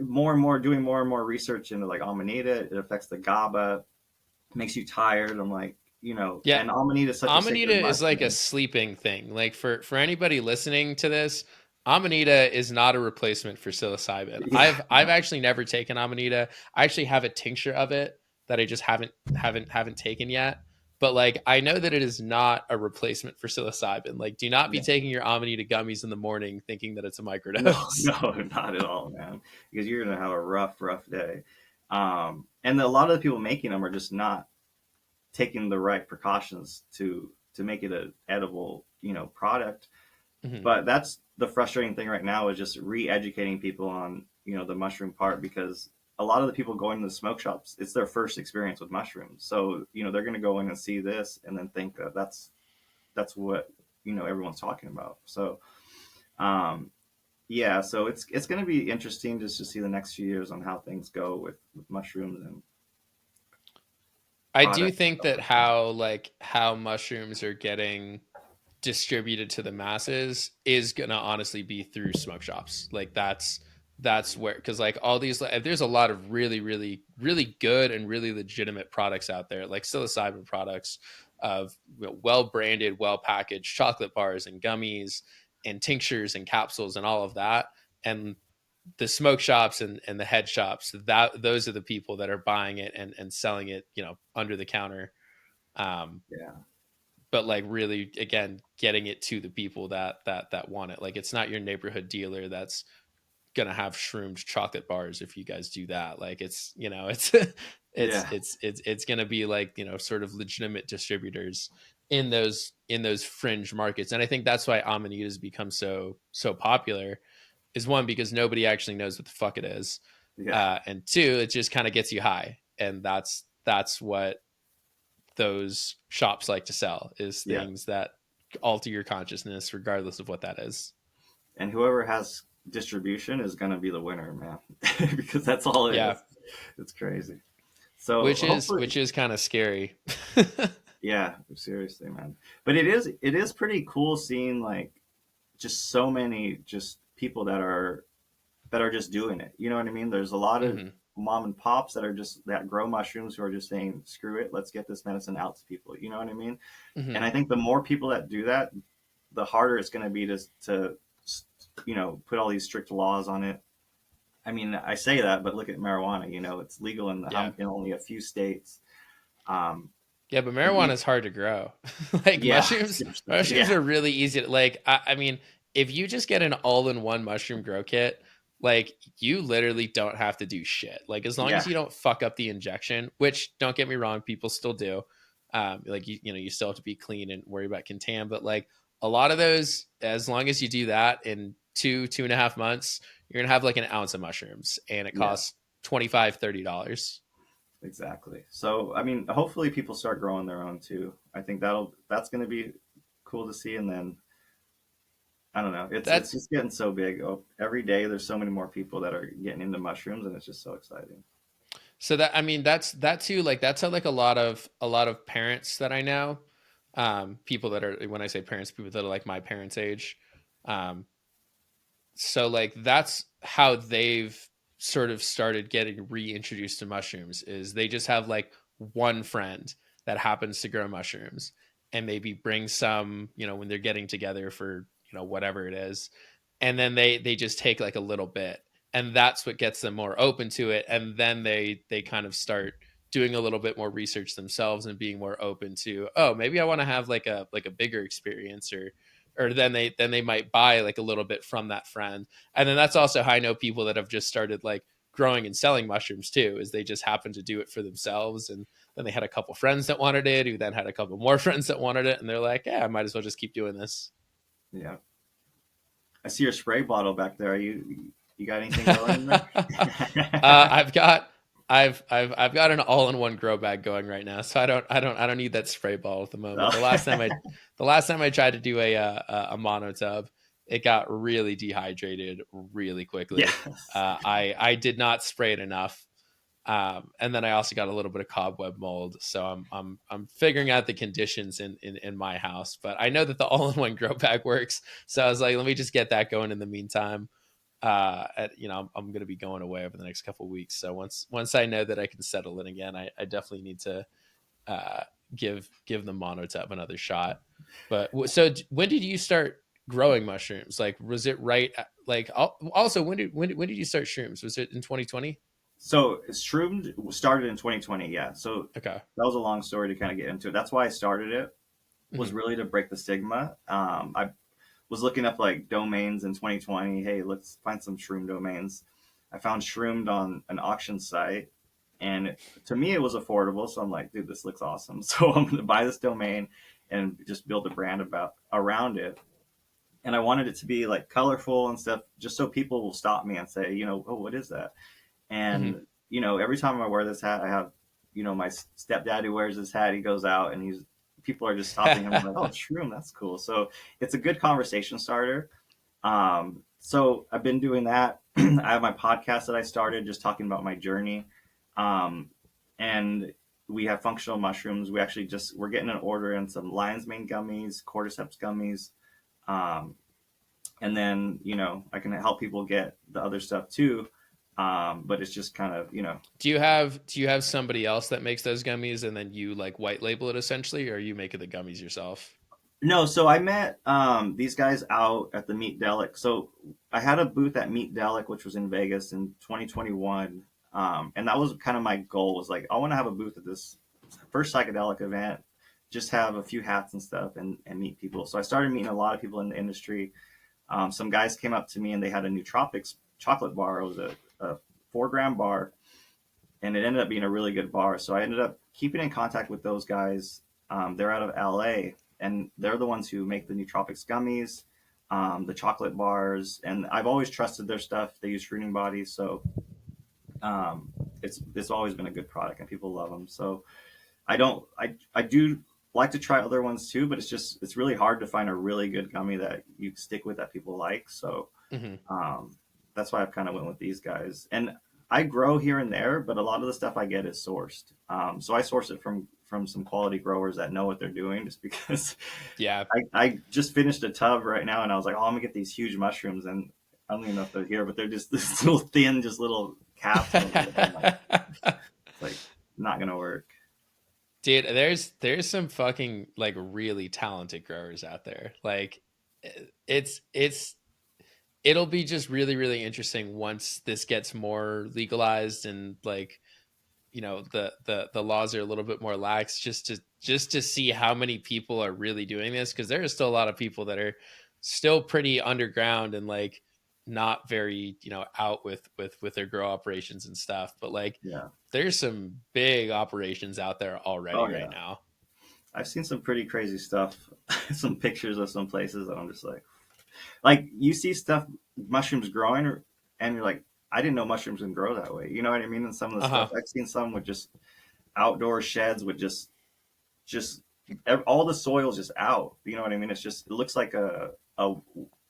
more and more doing more and more research into like Amanita, it affects the GABA, makes you tired. I'm like, Yeah. and Amanita is such a Amanita sacred is like a mushroom. sleeping thing. Like for anybody listening to this, Amanita is not a replacement for psilocybin. Yeah, I've actually never taken Amanita. I actually have a tincture of it that I just haven't taken yet. But like I know that it is not a replacement for psilocybin. Like do not be yeah. taking your Amanita gummies in the morning thinking that it's a No, microdose. no, not at all, man. Because you're gonna have a rough, rough day. And a lot of the people making them are just not taking the right precautions to make it an edible, product. Mhm. But that's the frustrating thing right now is just re-educating people on, the mushroom part because a lot of the people going to the smoke shops, it's their first experience with mushrooms. So, they're gonna go in and see this and then think that that's what, everyone's talking about. So, um, yeah, so it's going to be interesting just to see the next few years on how things go with mushrooms and I do products and think stuff that like that. how mushrooms are getting distributed to the masses is gonna honestly be through smoke shops. Like that's where because like all these there's a lot of really good and really legitimate products out there like psilocybin products of well branded, well packaged chocolate bars and gummies and tinctures and capsules and all of that. And the smoke shops and the head shops that those are the people that are buying it and selling it under the counter. um, Yeah, but like really again getting it to the people that want it. Like it's not your neighborhood dealer that's gonna have shroomed chocolate bars if you guys do that. Like it's it's yeah, it's gonna be like sort of legitimate distributors in those fringe markets. And I think that's why Amanita has become so popular is one because nobody actually knows what the fuck it is, yeah, and two it just kind of gets you high, and that's what those shops like to sell is yeah. things that alter your consciousness regardless of what that is. And whoever has distribution is going to be the winner, man, because that's all it Yeah, is. It's crazy. So which is hopefully, which is kind of scary. Yeah, seriously, man. But it is pretty cool seeing like just so many just people that are just doing it. You know what I mean? There's a lot of Hmm. mom and pops that grow mushrooms who are just saying, screw it, let's get this medicine out to people. You know what I mean? And Hmm. I think the more people that do that, the harder it's going to be to put all these strict laws on it. I mean, I say that, but look at marijuana. It's legal Yeah. in only a few states. Um, Yeah, but and marijuana is hard to grow. Like yeah, mushrooms yeah, are really easy to like. I mean, if you just get an all-in-one mushroom grow kit, like you literally don't have to do shit. Like as long as yeah, you don't fuck up the injection, which don't get me wrong, people still do. Like you still have to be clean and worry about contam. But like a lot of those, as long as you do that in 2.5 months, you're gonna have like an ounce of mushrooms, and it yeah. costs $25-$30. Exactly. So, I mean, hopefully people start growing their own too. I think that's going to be cool to see. And then I don't know, it's That just getting so big. Oh, every day there's so many more people that are getting into mushrooms, and it's just so exciting. So that I mean that too, like that's how like a lot of parents that I know, people that are, when I say parents, people that are like my parents' age, um, so like that's how they've sort of started getting reintroduced to mushrooms, is they just have like one friend that happens to grow mushrooms and maybe bring some, when they're getting together for, whatever it is, and then they just take like a little bit, and that's what gets them more open to it, and then they kind of start doing a little bit more research themselves and being more open to, oh, maybe I want to have like a bigger experience, or then they might buy like a little bit from that friend. And then that's also how I know people that have just started like growing and selling mushrooms too, is they just happen to do it for themselves, and then they had a couple friends that wanted it, who then had a couple more friends that wanted it, and they're like, yeah, I might as well just keep doing this. Yeah. I see your spray bottle back there. You got anything going in there? I've got I've got an all-in-one grow bag going right now, so I don't need that spray ball at the moment. Oh. The last time I tried to do a mono tub, it got really dehydrated really Yeah. quickly. I did not spray it enough, and then I also got a little bit of cobweb mold. So I'm figuring out the conditions in my house, but I know that the all-in-one grow bag works. So I was like, let me just get that going in the meantime. I'm going to be going away over the next couple of weeks. So once I know that I can settle in again, I definitely need to uh, give the monotub another shot. But so when did you start growing mushrooms? Like, was it right? Like, also, when did you start shrooms? Was it in 2020? So Shroomed started in 2020. Yeah. So Okay. that was a long story to kind of get into it. That's why I started it, was Hmm. really to break the stigma. I was looking up like domains in 2020. Hey, let's find some shroom domains. I found Shroomed on an auction site, and to me it was affordable. So I'm like, dude, this looks awesome. So I'm going to buy this domain and just build a brand about around it. And I wanted it to be like colorful and stuff, just so people will stop me and say, oh, what is that? Hmm. And every time I wear this hat, I have, my stepdad who wears this hat. He goes out and people are just stopping him like, oh, shroom, that's cool. So it's a good conversation starter. So I've been doing that. I have my podcast that I started just talking about my journey. Um, and we have functional mushrooms. We're getting an order in some lion's mane gummies, cordyceps gummies. Um, and then, I can help people get the other stuff too. But it's just kind of, Do you have somebody else that makes those gummies, and then you like white label it essentially, or are you making the gummies yourself? no. So I met these guys out at the Meat Delic. So I had a booth at Meat Delic, which was in Vegas in 2021. And that was kind of my goal, was like, I want to have a booth at this first psychedelic event, just have a few hats and stuff and meet people. So I started meeting a lot of people in the industry. Some guys came up to me and they had a nootropics chocolate bar. It was a 4 gram bar, and it ended up being a really good bar. So I ended up keeping in contact with those guys. They're out of LA, and they're the ones who make the nootropics gummies, the chocolate bars, and I've always trusted their stuff. They use fruiting bodies, so um, it's always been a good product, and people love them. So I do like to try other ones too, but it's really hard to find a really good gummy that you stick with that people like. So Hmm. um, that's why I've kind of went with these guys. And I grow here and there, but a lot of the stuff I get is sourced. So I source it from from some quality growers that know what they're doing, just because Yeah. I just finished a tub right now, and I was like, oh, I'm gonna get these huge mushrooms, and I don't even know if they're here, but they're just this little thin, just little capsule. I'm like, it's like not gonna work. Dude, there's some fucking like really talented growers out there. Like it's it'll be just really really interesting once this gets more legalized and like the laws are a little bit more lax, just to see how many people are really doing this, because there are still a lot of people that are still pretty underground and like not very out with their grow operations and stuff, but like Yeah. there's some big operations out there Oh already right yeah. now. I've seen some pretty crazy stuff. Some pictures of some places, and I'm just like you see stuff, mushrooms growing, and you're like, I didn't know mushrooms can grow that way. You know what I mean? And some of the Uh-huh. stuff I've seen, some with just outdoor sheds with just all the soil's just out. You know what I mean? It's just, it looks like a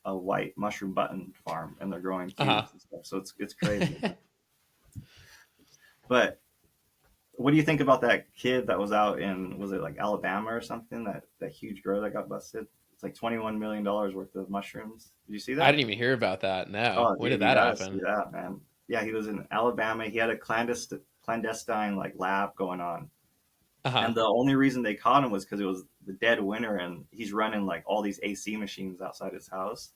white mushroom button farm, and they're growing Uh-huh. cubes and stuff. So it's crazy. But what do you think about that kid that was out in, was it like Alabama or something? That huge grower that got busted. It's like $21 million worth of mushrooms. Did you see I that? didn't even hear about that. No. Oh, When did dude, you that gotta see happen? that, man. Yeah, he was in Alabama. He had a clandestine like lab going on, Uh-huh. and the only reason they caught him was because it was the dead winter, and he's running like all these AC machines outside his house.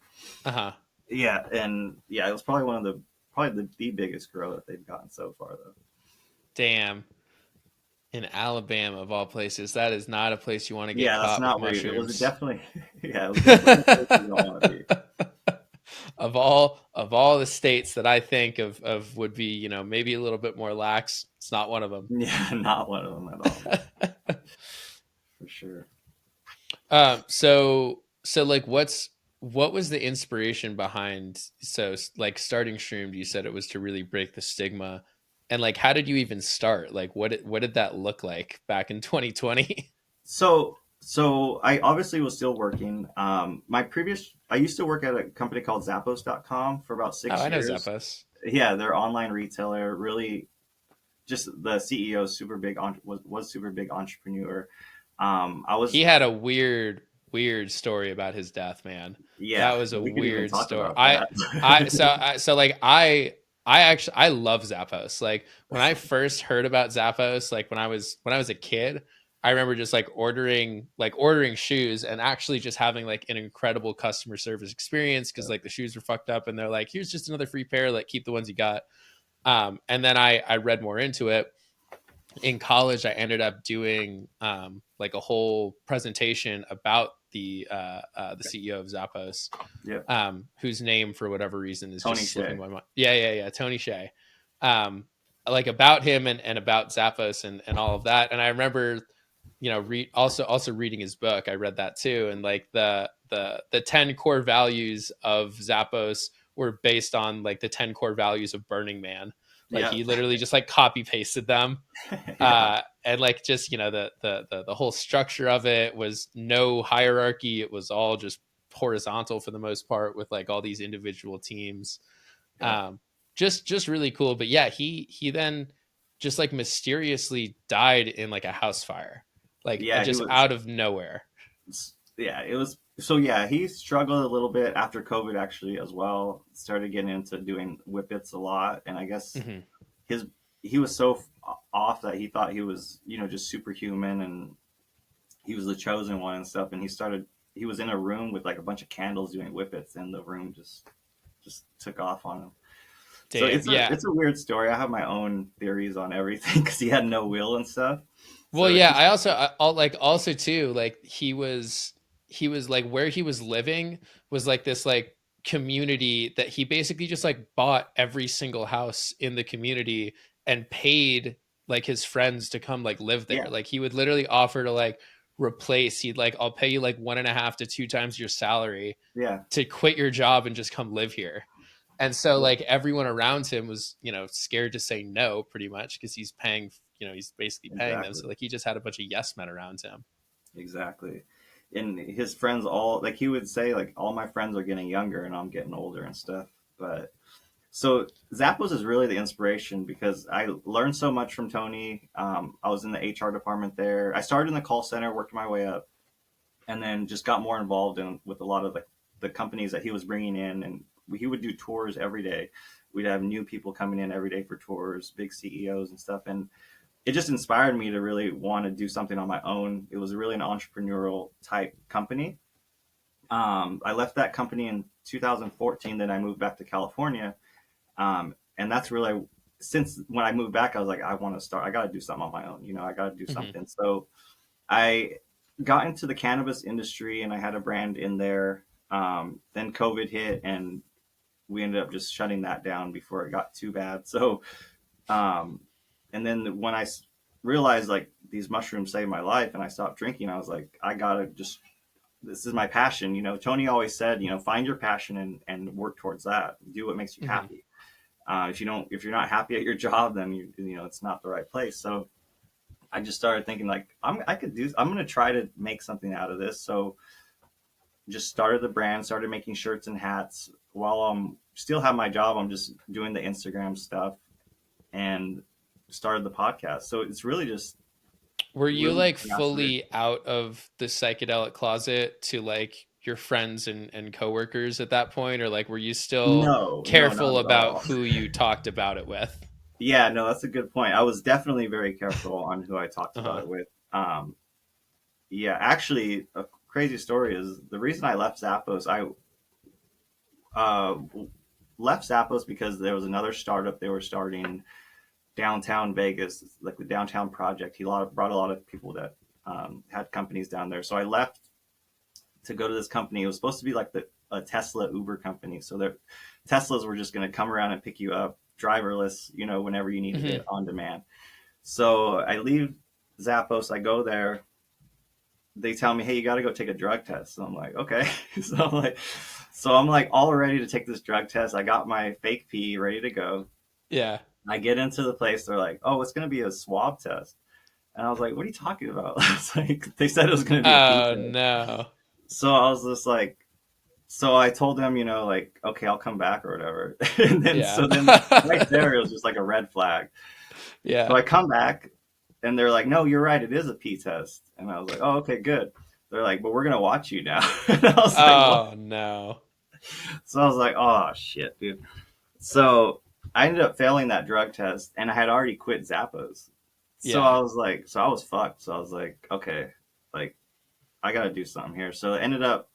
Uh-huh. Yeah, and yeah, it was probably the biggest grow that they've gotten so far, though. Damn. In Alabama of all places, that is not a place you want to get Yeah, that's caught with not where it was mushrooms. definitely. Yeah, it was definitely a place you don't want to be. Of all the states that I think of would be, maybe a little bit more lax, it's not one of them. Yeah, not one of them at all, for sure. So like what was the inspiration behind like starting Shroomed? You said it was to really break the stigma. And like how did you even start? Like what did that look like back in 2020? So I obviously was still working. I used to work at a company called Zappos.com for about Oh, six I know years. Zappos. Yeah, they're online retailer. Really, just the CEO is super big was super big entrepreneur. I He was had a weird story about his death, man. That Yeah, was a we could even weird talk story. about I that. I so I so like I love Zappos. Like when I first heard about Zappos, like when I was a kid, I remember just ordering shoes and actually just having like an incredible customer service experience, because like the shoes were fucked up and they're like, here's just another free pair, like keep the ones you got. And then I read more into it. In college, I ended up doing like a whole presentation about the CEO of Zappos, Yeah, whose name for whatever reason is Tony just slipping Shea. my mind. Yeah, Tony Shea. Um, like about him and about Zappos and all of that. And I remember, also reading his book. I read that too, and like the 10 core values of Zappos were based on like the 10 core values of Burning Man. Like Yeah, he literally just like copy pasted them. yeah, And like just the whole structure of it was no hierarchy. It was all just horizontal for the most part, with like all these individual teams. yeah, um just really cool. But yeah, he then just like mysteriously died in like a house fire, like yeah. He just was. out of nowhere. Yeah, it was. So yeah, he struggled a little bit after COVID actually as well. Started getting into doing whippets a lot, and I guess Hmm. his he was so off that he thought he was just superhuman, and he was the chosen one and stuff. And he was in a room with like a bunch of candles doing whippets, and the room just took off on him. So Damn. Yeah. it's a weird story. I have my own theories on everything because he had no will and stuff. Well, So yeah, he's I also like also too, like he was like where he was living was like this like community that he basically just like bought every single house in the community and paid like his friends to come like live there. yeah, Like he would literally offer to like replace, he'd like, I'll pay you like 1.5 to 2 times your salary yeah, to quit your job and just come live here. And so yeah, like everyone around him was, scared to say no pretty much, because he's paying, he's basically paying them. exactly. So like he just had a bunch of yes men around him. Exactly. And his friends all like he would say like all my friends are getting younger and I'm getting older and stuff. But So Zappos is really the inspiration because I learned so much from Tony. I was in the HR department there. I started in the call center, worked my way up, and then just got more involved in with a lot of the companies that he was bringing in, and he would do tours every day. We'd have new people coming in every day for tours, big CEOs and stuff, and it just inspired me to really want to do something on my own. It was really an entrepreneurial type company. I left that company in 2014. Then I moved back to California, and that's really since when I moved back, I was like, I want to start. I got to do something on my own. I got to do Mm-hmm. something. So I got into the cannabis industry, and I had a brand in there. Then COVID hit, and we ended up just shutting that down before it got too bad. So, um, and then when realized like these mushrooms saved my life, and I stopped drinking, I was like, I gotta just this is my passion. Tony always said, find your passion and work towards that. Do what makes you Mm-hmm. happy. If you're not happy at your job, then it's not the right place. So I just started thinking like I'm gonna try to make something out of this. So just started the brand, started making shirts and hats while I'm still have my job. I'm just doing the Instagram stuff and started the podcast. So it's really just Were you really like after. fully out of the psychedelic closet to like your friends and coworkers at that point, or like were you still No, no, not careful at about all. who you talked about it with? Yeah, no, that's a good point. I was definitely very careful on who I talked about Uh-huh. it with. Yeah, actually, a crazy story is the reason I left Zappos. I uh, left Zappos because there was another startup they were starting downtown Vegas, like the downtown project. Brought a lot of people that had companies down there. So I left to go to this company. It was supposed to be like a Tesla Uber company. So their Teslas were just going to come around and pick you up driverless, whenever you needed Mm-hmm. it on demand. So I leave Zappos, I go there. They tell me, hey, you got to go take a drug test. So I'm like, okay. So I'm like all ready to take this drug test. I got my fake pee ready to go. Yeah. I get into the place. They're like, oh, it's going to be a swab test. And I was like, what are you talking about? It's like, they said it was going to be a pee Oh test. no. So I was just like, so I told them, like, okay, I'll come back or whatever. And then, Yeah. so then right there, it was just like a red flag. So Yeah. I come back and they're like, no, you're right. It is a pee test. And I was like, oh, okay, good. They're like, but we're going to watch you now. And I was like, what? Oh no. So I was like, oh, shit, dude. So I ended up failing that drug test and I had already quit Zappos. So Yeah. I was like, so I was fucked. So I was like, okay, like, I got to do something here. So it ended up,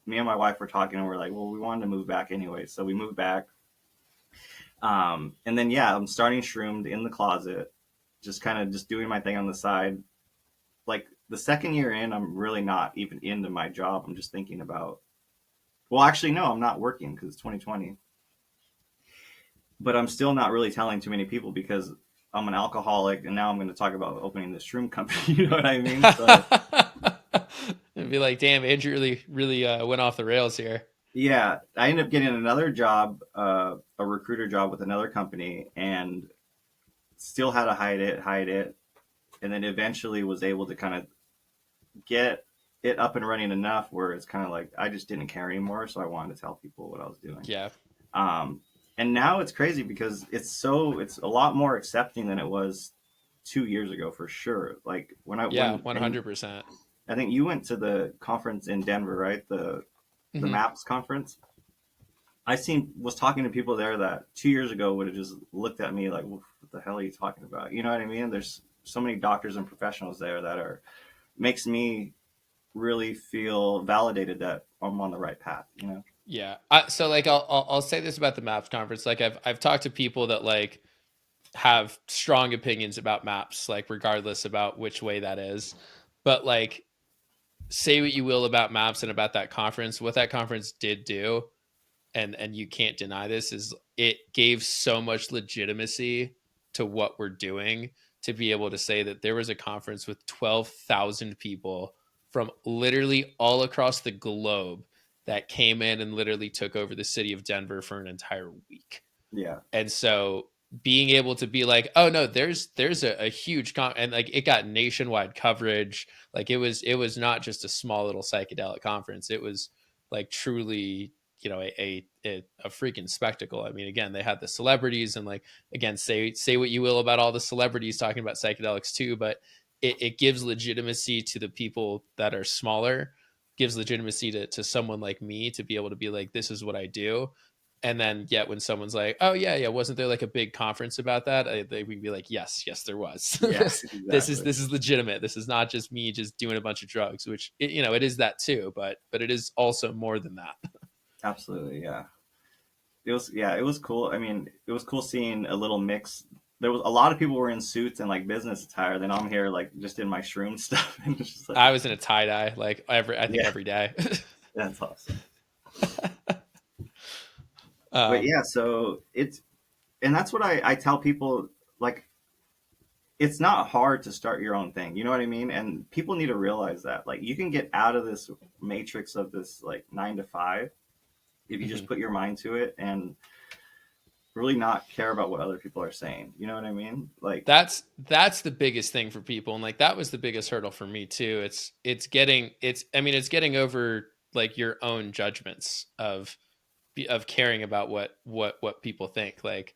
me and my wife were talking and we're like, well, we wanted to move back anyway. So we moved back. And then, yeah, I'm starting Shroomed in the closet, just kind of just doing my thing on the side. Like the second year in, I'm really not even into my job. I'm just thinking about, well, actually, no, I'm not working because it's 2020, but I'm still not really telling too many people because I'm an alcoholic and now I'm going to talk about opening this shroom company. You know what I mean? So, And be like, damn, Andrew really went off the rails here. yeah, I ended up getting another job, a recruiter job with another company, and still had to hide it. And then eventually was able to kind of get it up and running enough where it's kind of like I just didn't care anymore. So I wanted to tell people what I was doing. Yeah. Um, and now it's crazy because it's a lot more accepting than it was 2 years ago for sure. Like when I Yeah, when and 100%. I think you went to the conference in Denver, right? The Mm-hmm. MAPS conference. I seen was talking to people there that 2 years ago would have just looked at me like, what the hell are you talking about? You know what I mean? There's so many doctors and professionals there that are makes me really feel validated that I'm on the right path. Yeah. So like I'll say this about the MAPS conference. Like I've talked to people that like have strong opinions about MAPS, like regardless about which way that is. But like say what you will about MAPS and about that conference, what that conference did do, and you can't deny this, is it gave so much legitimacy to what we're doing to be able to say that there was a conference with 12,000 people from literally all across the globe that came in and literally took over the city of Denver for an entire week. Yeah, And so being able to be like, oh no, there's a huge and like it got nationwide coverage. Like it was not just a small little psychedelic conference. It was like truly you know, a freaking spectacle. I mean, again, they had the celebrities, and like, again, say what you will about all the celebrities talking about psychedelics too, but it gives legitimacy to the people that are smaller, gives legitimacy to someone like me to be able to be like, this is what I do. And then yet when someone's like, oh yeah, wasn't there like a big conference about that, they would be like, yes there was. Yeah, This exactly. is legitimate. This is not just me just doing a bunch of drugs, which you know, it is that too, but it is also more than that. Absolutely, yeah. It was cool. I mean, it was cool seeing a little mix. There was a lot of people were in suits and like business attire. Then I'm here like just in my shroom stuff, and it's just like, I was in a tie dye like I think yeah, every day. that's awesome. But um, yeah, so it's and that's what I tell people, like it's not hard to start your own thing. You know what I mean? And people need to realize that. Like you can get out of this matrix of this like 9 to 5 if you just mhm. put your mind to it and really not care about what other people are saying. You know what I mean? Like, That's the biggest thing for people, and like that was the biggest hurdle for me too. It's getting over like your own judgments of caring about what people think, like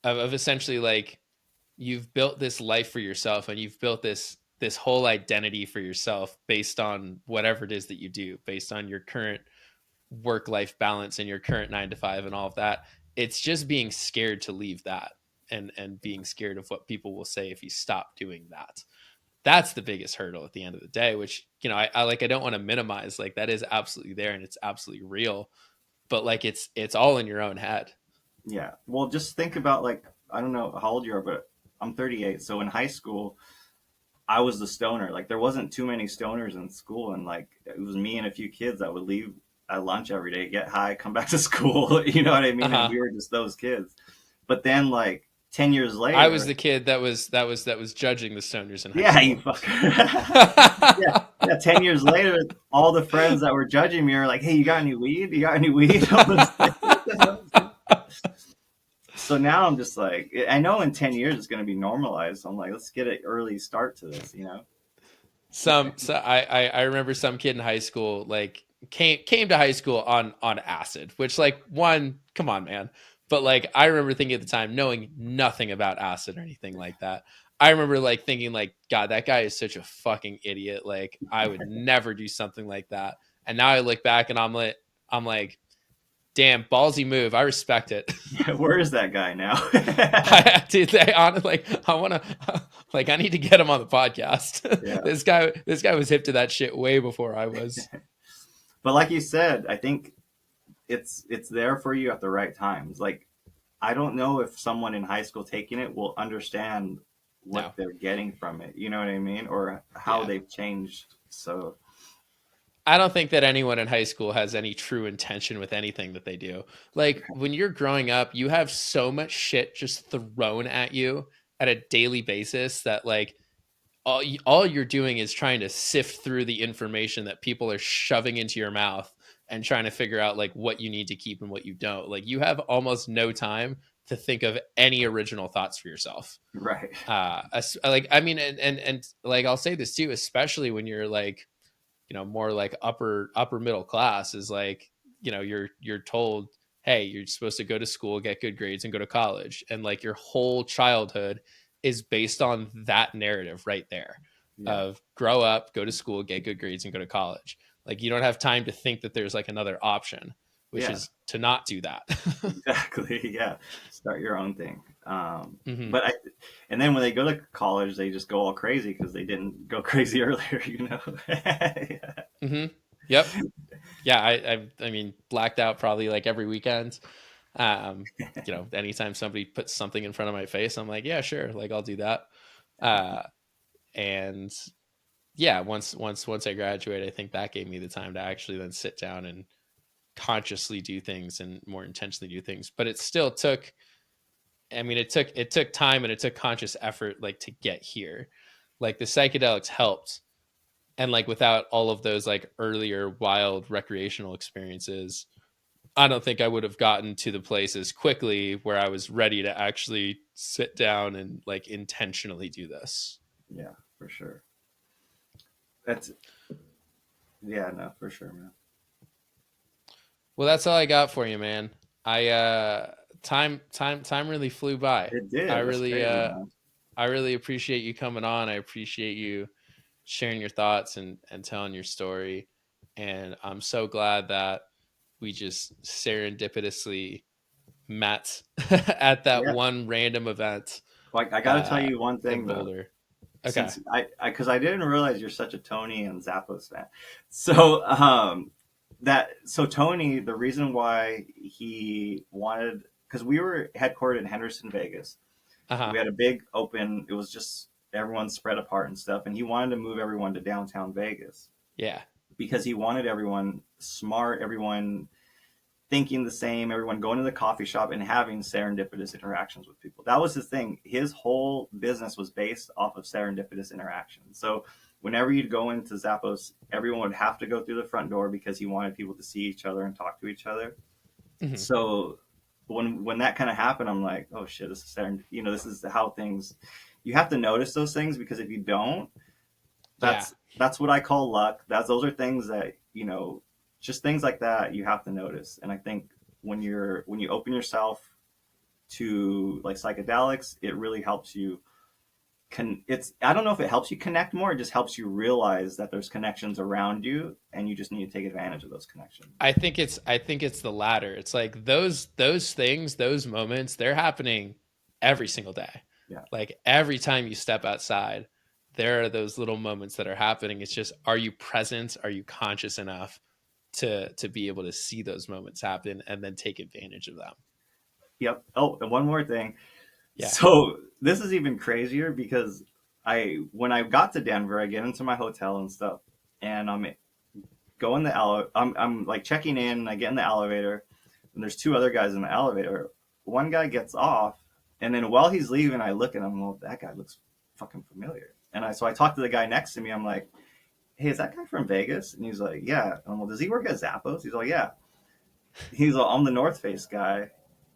of essentially like you've built this life for yourself, and you've built this whole identity for yourself based on whatever it is that you do, based on your current work life balance and your current 9 to 5 and all of that. It's just being scared to leave that, and being scared of what people will say if you stop doing that. That's the biggest hurdle at the end of the day, which, you know, I like, I don't want to minimize, like that is absolutely there and it's absolutely real, but like it's all in your own head. yeah. Well, just think about like, I don't know how old you are, but I'm 38. So in high school, I was the stoner. Like there wasn't too many stoners in school, and like it was me and a few kids that would leave at lunch every day, get high, come back to school. You know what I mean? And Uh-huh. we were just those kids. But then like 10 years I was later, the kid that was judging the stoners in high yeah, you school. fucker. Yeah, yeah. 10 years later, all the friends that were judging me are like, "Hey, you got any weed? You got any weed?" I was like, "What the hell?" So now I'm just like, I know in 10 years it's going to be normalized. So I'm like, let's get an early start to this, you know? I remember some kid in high school like came to high school on acid, which like, one, come on, man. But like I remember thinking at the time, knowing nothing about acid or anything like that, I remember like thinking like, God, that guy is such a fucking idiot. Like I would never do something like that. And now I look back and I'm like, damn, ballsy move. I respect it. Yeah, where is that guy now? Dude, they on like, I want to like, I need to get him on the podcast. Yeah. This guy was hip to that shit way before I was. But like you said, I think it's there for you at the right times. Like I don't know if someone in high school taking it will understand what No. they're getting from it. You know what I mean? Or how Yeah. they've changed. So I don't think that anyone in high school has any true intention with anything that they do. Like when you're growing up, you have so much shit just thrown at you at a daily basis that like all you're doing is trying to sift through the information that people are shoving into your mouth and trying to figure out like what you need to keep and what you don't. Like you have almost no time to think of any original thoughts for yourself. right. Like I mean, and like I'll say this too, especially when you're like, you know, more like upper middle class, is like, you know, you're told, hey, you're supposed to go to school, get good grades, and go to college, and like your whole childhood is based on that narrative right there Yeah. of grow up, go to school, get good grades, and go to college. Like you don't have time to think that there's like another option, which Yeah. is to not do that. Exactly. Yeah. Start your own thing. Hmm. But and then when they go to college, they just go all crazy because they didn't go crazy earlier, you know? Yeah. Hmm. Yep. Yeah. I mean, blacked out probably like every weekend. You know, anytime somebody puts something in front of my face, I'm like, yeah, sure, like I'll do that. Uh, and yeah, once I graduated, I think that gave me the time to actually then sit down and consciously do things and more intentionally do things. But it still took. I mean, it took time and it took conscious effort, like to get here. Like the psychedelics helped, and like without all of those like earlier wild recreational experiences, I don't think I would have gotten to the place as quickly where I was ready to actually sit down and like intentionally do this. Yeah, for sure. That's yeah, no, for sure, man. Well, that's all I got for you, man. Time really flew by. It I did. That's really crazy, man. I really appreciate you coming on. I appreciate you sharing your thoughts and telling your story. And I'm so glad that we just serendipitously met at that Yeah. one random event Like, I got to tell you one in thing though. Boulder. Okay. Since because I didn't realize you're such a Tony and Zappos fan. So Tony, the reason why he wanted, because we were headquartered in Henderson, Vegas. Uh-huh. We had a big open. It was just everyone spread apart and stuff, and he wanted to move everyone to downtown Vegas Yeah. because he wanted everyone smart, everyone thinking the same, everyone going to the coffee shop and having serendipitous interactions with people. That was his thing. His whole business was based off of serendipitous interactions. So whenever you'd go into Zappos, everyone would have to go through the front door because he wanted people to see each other and talk to each other. Mm-hmm. So when that kind of happened, I'm like, oh shit, this is this is how things. You have to notice those things, because if you don't, that's what I call luck. Those are things that just things like that you have to notice. And I think when you open yourself to like psychedelics, it really helps you. I don't know if it helps you connect more. It just helps you realize that there's connections around you, and you just need to take advantage of those connections. I think it's the latter. It's like those things, those moments, they're happening every single day. Yeah. Like every time you step outside, there are those little moments that are happening. It's just, are you present? Are you conscious enough to be able to see those moments happen and then take advantage of them? Yep. Oh, and one more thing. Yeah. So this is even crazier, because when I got to Denver, I get into my hotel and stuff, and I'm like checking in. I get in the elevator, and there's two other guys in the elevator. One guy gets off, and then while he's leaving, I look at him. Well, that guy looks fucking familiar. And I talk to the guy next to me. I'm like, hey, is that guy from Vegas? And he's like, yeah. And I'm like, does he work at Zappos? He's like, yeah. He's like, I'm the North Face guy.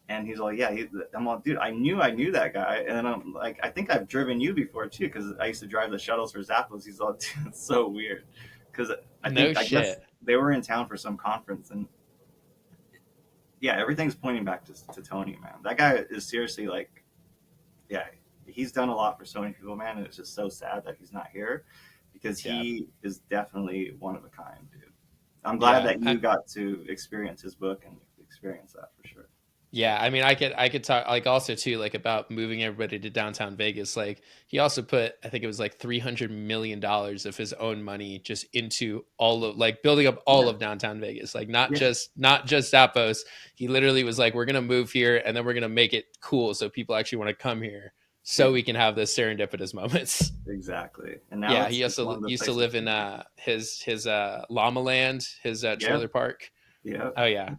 And he's like, yeah. I'm like, dude, I knew that guy. And then I'm like, I think I've driven you before too, because I used to drive the shuttles for Zappos. He's like, dude, it's so weird, because I guess they were in town for some conference, and yeah, everything's pointing back to Tony, man. That guy is seriously like, yeah, he's done a lot for so many people, man. And it's just so sad that he's not here, because he is definitely one of a kind, dude. I'm glad that you got to experience his book and experience that for sure. Yeah, I mean, I could talk like also too, like about moving everybody to downtown Vegas. Like he also put, I think it was like $300 million of his own money just into all of like building up all of downtown Vegas. Like not just Zappos. He literally was like, we're gonna move here and then we're gonna make it cool so people actually want to come here, so we can have those serendipitous moments. Exactly. And now he also used to live in his Llama Land, his trailer park. Yeah. Oh yeah.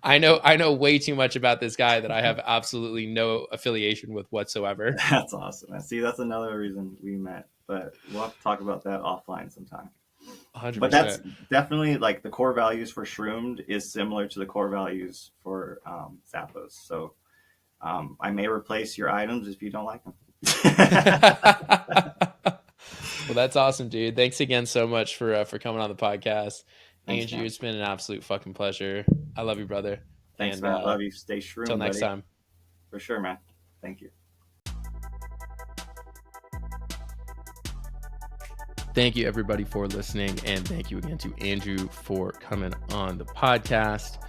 I know way too much about this guy that I have absolutely no affiliation with whatsoever. That's awesome. See, that's another reason we met, but we'll have to talk about that offline sometime. 100%. But that's definitely like the core values for Shroomed is similar to the core values for Zappos. So I may replace your items if you don't like them. Well, that's awesome, dude. Thanks again so much for coming on the podcast. Thanks, Andrew, man. it's been an absolute fucking pleasure. I love you, brother. Thanks, man. I love you. Stay shroomed. Till next time. For sure, man. Thank you. Thank you, everybody, for listening. And thank you again to Andrew for coming on the podcast.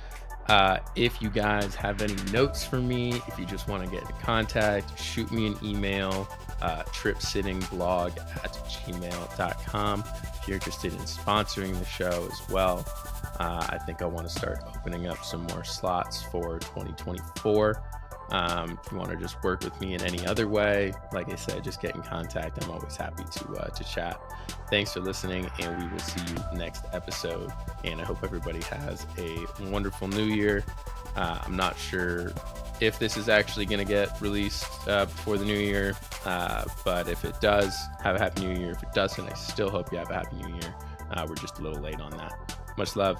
If you guys have any notes for me, if you just want to get in contact, shoot me an email, tripsittingblog@gmail.com. If you're interested in sponsoring the show as well, I think I want to start opening up some more slots for 2024. If you want to just work with me in any other way, like I said, just get in contact. I'm always happy to chat. Thanks for listening, and we will see you next episode. And I hope everybody has a wonderful new year. I'm not sure if this is actually going to get released before the new year, but if it does, have a happy new year. If it doesn't, I still hope you have a happy new year. We're just a little late on that. Much love.